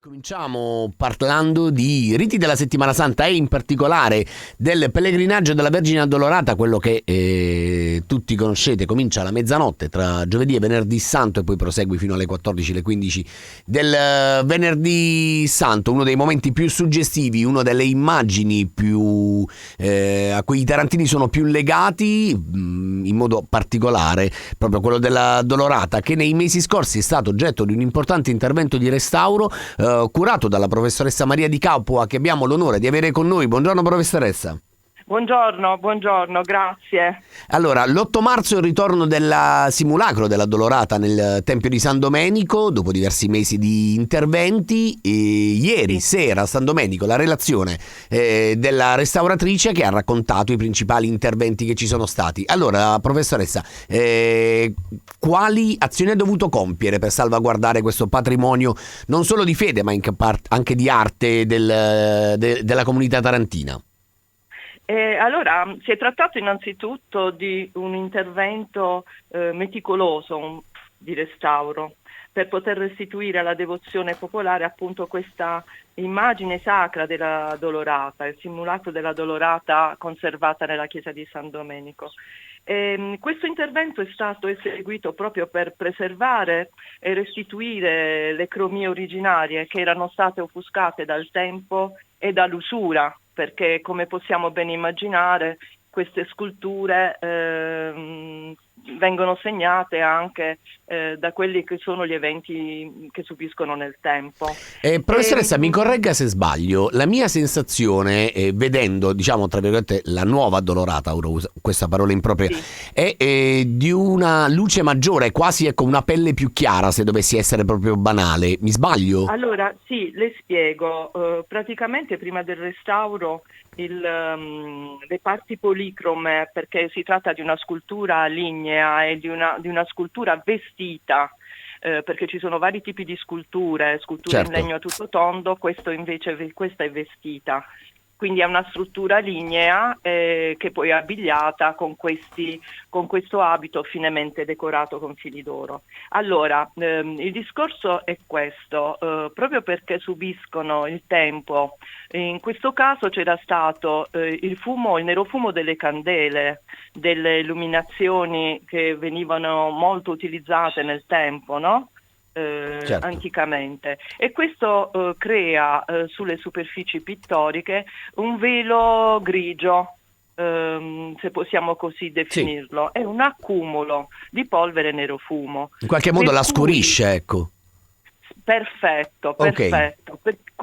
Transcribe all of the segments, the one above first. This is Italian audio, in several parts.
Cominciamo parlando di riti della Settimana Santa e in particolare del pellegrinaggio della Vergine Addolorata, quello che tutti conoscete, comincia alla mezzanotte tra giovedì e venerdì santo e poi prosegue fino alle 14, alle 15 del venerdì santo, uno dei momenti più suggestivi, una delle immagini più a cui i tarantini sono più legati, in modo particolare proprio quello della Addolorata, che nei mesi scorsi è stato oggetto di un importante intervento di restauro curato dalla professoressa Maria Di Capua, che abbiamo l'onore di avere con noi. Buongiorno professoressa. Buongiorno, grazie. Allora, l'8 marzo è il ritorno del simulacro della Addolorata nel Tempio di San Domenico, dopo diversi mesi di interventi. E ieri sera a San Domenico la relazione della restauratrice che ha raccontato i principali interventi che ci sono stati. Allora, professoressa, quali azioni ha dovuto compiere per salvaguardare questo patrimonio non solo di fede ma anche di arte della comunità tarantina? Allora, si è trattato innanzitutto di un intervento meticoloso di restauro per poter restituire alla devozione popolare appunto questa immagine sacra della Dolorata, il simulacro della Dolorata conservata nella chiesa di San Domenico. Questo intervento è stato eseguito proprio per preservare e restituire le cromie originarie che erano state offuscate dal tempo e dall'usura, perché come possiamo ben immaginare queste sculture vengono segnate anche da quelli che sono gli eventi che subiscono nel tempo. Professoressa, mi corregga se sbaglio, la mia sensazione, vedendo, diciamo, tra virgolette, la nuova Addolorata, ora uso questa parola impropria, sì, è di una luce maggiore, quasi ecco una pelle più chiara, se dovessi essere proprio banale. Mi sbaglio? Allora, sì, le spiego. Praticamente prima del restauro le parti policrome, perché si tratta di una scultura lignea e di una scultura vestita, perché ci sono vari tipi di sculture Certo, in legno a tutto tondo, questa è vestita. Quindi è una struttura lignea che poi è abbigliata con questo abito finemente decorato con fili d'oro. Allora, il discorso è questo, proprio perché subiscono il tempo. In questo caso c'era stato il nero fumo delle candele, delle illuminazioni che venivano molto utilizzate nel tempo, no? certo. Anticamente, e questo crea sulle superfici pittoriche un velo grigio, se possiamo così Sì, definirlo, è un accumulo di polvere nero fumo. in qualche modo la scurisce, ecco. Perfetto. Ok,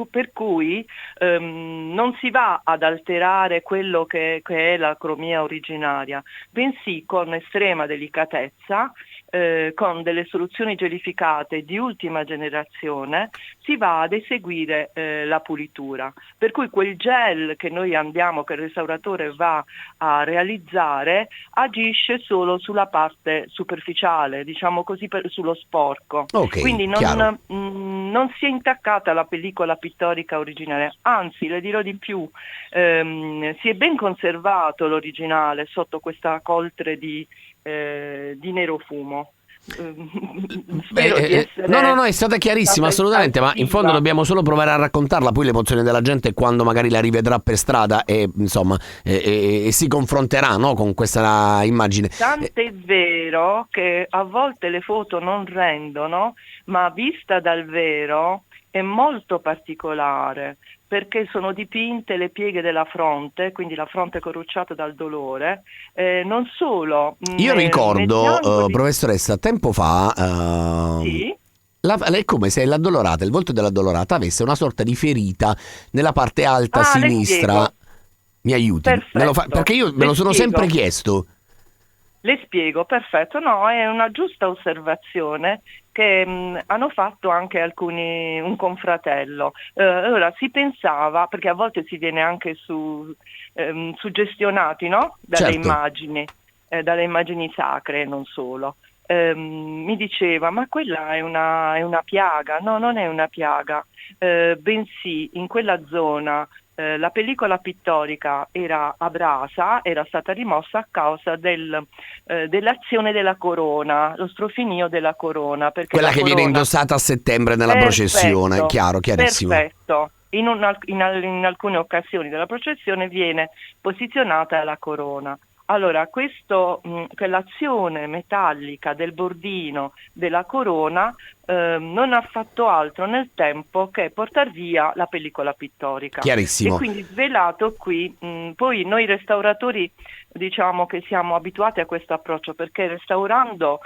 Per cui non si va ad alterare quello che è la cromia originaria, bensì con estrema delicatezza, con delle soluzioni gelificate di ultima generazione, si va ad eseguire la pulitura. Per cui quel gel che che il restauratore va a realizzare, agisce solo sulla parte superficiale, diciamo così, sullo sporco. Quindi ok, chiaro. non si è intaccata la pellicola pittorica originale, anzi le dirò di più, si è ben conservato l'originale sotto questa coltre di nero fumo. Spero di essere No, è stata chiarissima, stata assolutamente, ma in fondo esaustiva. dobbiamo solo provare a raccontarla, poi l'emozione della gente quando magari la rivedrà per strada e insomma e si confronterà, no, con questa immagine. Tant'è vero che a volte le foto non rendono, ma vista dal vero è molto particolare, perché sono dipinte le pieghe della fronte, quindi la fronte corrucciata dal dolore, non solo Io negli ricordo, angoli. professoressa, tempo fa, Sì? è come se l'addolorata, il volto dell'addolorata avesse una sorta di ferita nella parte alta Ah, le sinistra. spiego. Mi aiuti? Perfetto, Perché io me le lo sono sempre spiego. chiesto. Le spiego, perfetto, no, è una giusta osservazione che hanno fatto anche un confratello. Ora si pensava, perché a volte si viene anche suggestionati, no? Certo. Dalle immagini sacre, non solo. Mi diceva, ma quella è una piaga. No, non è una piaga, bensì in quella zona la pellicola pittorica era abrasa, era stata rimossa a causa dell'azione della corona, lo strofinio della corona. Perché Quella la che viene corona... indossata a settembre nella processione, chiaro, chiarissimo. Perfetto. In alcune occasioni della processione viene posizionata la corona. Allora, quell'azione metallica del bordino della corona non ha fatto altro nel tempo che portar via la pellicola pittorica. Chiarissimo. E quindi svelato qui, poi noi restauratori diciamo che siamo abituati a questo approccio, perché restaurando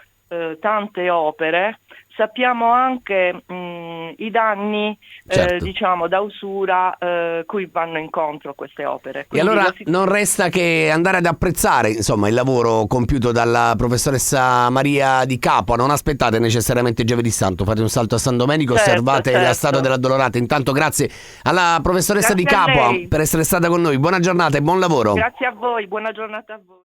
tante opere sappiamo anche i danni Certo. diciamo da usura cui vanno incontro queste opere. E Quindi allora non resta che andare ad apprezzare, insomma, il lavoro compiuto dalla professoressa Maria Di Capua. Non aspettate necessariamente Giovedì Santo, fate un salto a San Domenico, Certo, osservate la certo. statua dell'Addolorata. Intanto grazie alla professoressa Grazie Di a Capua lei. per essere stata con noi. Buona giornata e buon lavoro. Grazie a voi, buona giornata a voi.